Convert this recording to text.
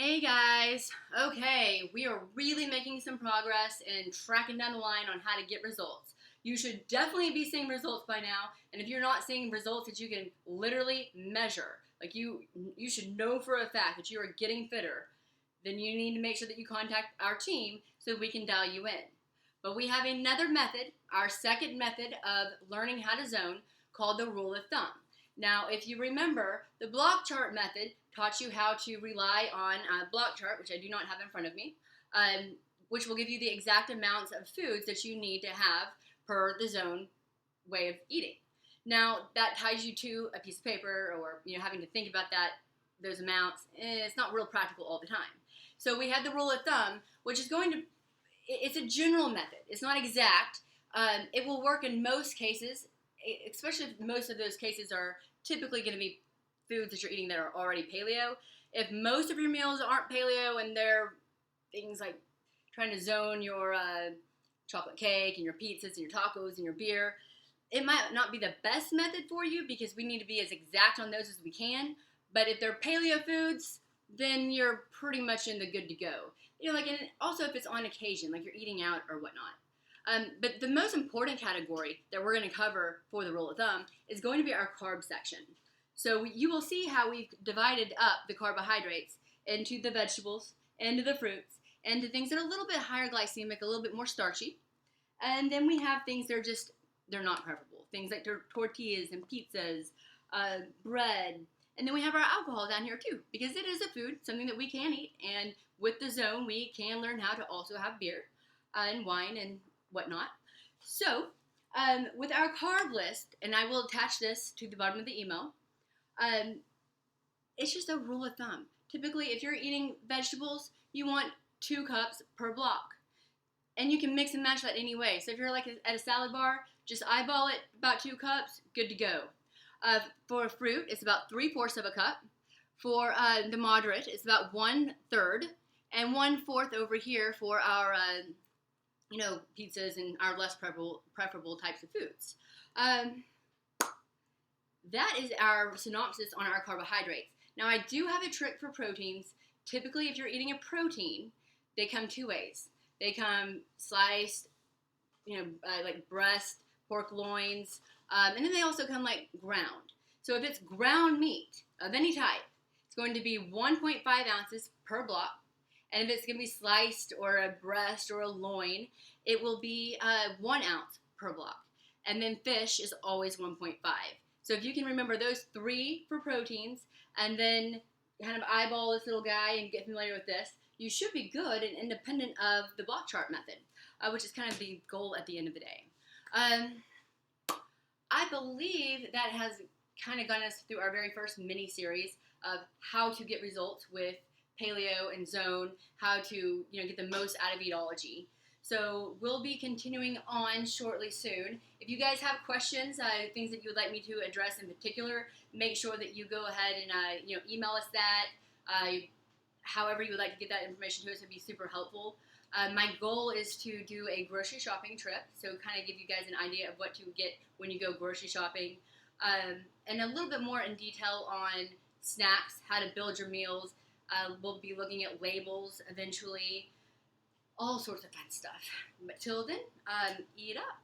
Hey guys, okay, we are really making some progress in tracking down the line on how to get results. You should definitely be seeing results by now, and if you're not seeing results that you can literally measure, like you should know for a fact that you are getting fitter, then you need to make sure that you contact our team so we can dial you in. But we have another method, our second method of learning how to zone, called the rule of thumb. Now, if you remember, the block chart method taught you how to rely on a block chart, which I do not have in front of me, which will give you the exact amounts of foods that you need to have per the zone way of eating. Now, that ties you to a piece of paper or having to think about those amounts. It's not real practical all the time. So we have the rule of thumb, which is it's a general method. It's not exact. It will work in most cases, especially if most of those cases are typically going to be foods that you're eating that are already paleo. If most of your meals aren't paleo and they're things like trying to zone your chocolate cake and your pizzas and your tacos and your beer, it might not be the best method for you because we need to be as exact on those as we can. But if they're paleo foods, then you're pretty much in the good to go. And also if it's on occasion, like you're eating out or whatnot. But the most important category that we're going to cover for the rule of thumb is going to be our carb section. So you will see how we've divided up the carbohydrates into the vegetables, into the fruits, into things that are a little bit higher glycemic, a little bit more starchy. And then we have things that are they're not preferable. Things like tortillas and pizzas, bread. And then we have our alcohol down here too, because it is a food, something that we can eat. And with the zone, we can learn how to also have beer and wine and whatnot. So with our carb list, and I will attach this to the bottom of the email, it's just a rule of thumb. Typically, if you're eating vegetables, you want 2 cups per block. And you can mix and match that anyway. So if you're like at a salad bar, just eyeball it, about 2 cups, good to go. For fruit, it's about 3/4 of a cup. For the moderate, it's about 1/3. And 1/4 over here for our pizzas and our less preferable types of foods. That is our synopsis on our carbohydrates. Now, I do have a trick for proteins. Typically, if you're eating a protein, they come 2 ways. They come sliced, like breast, pork loins, and then they also come like ground. So if it's ground meat of any type, it's going to be 1.5 ounces per block. And if it's going to be sliced or a breast or a loin, it will be 1 ounce per block. And then fish is always 1.5. So if you can remember those 3 for proteins and then kind of eyeball this little guy and get familiar with this, you should be good and independent of the block chart method, which is kind of the goal at the end of the day. I believe that has kind of gotten us through our very first mini-series of how to get results with paleo and zone, how to get the most out of Eatology. So we'll be continuing on shortly soon. If you guys have questions, things that you would like me to address in particular, make sure that you go ahead and email us that. However you would like to get that information to us would be super helpful. My goal is to do a grocery shopping trip, so kind of give you guys an idea of what to get when you go grocery shopping, and a little bit more in detail on snacks, how to build your meals. We'll be looking at labels eventually, all sorts of fun stuff. But till then, eat up.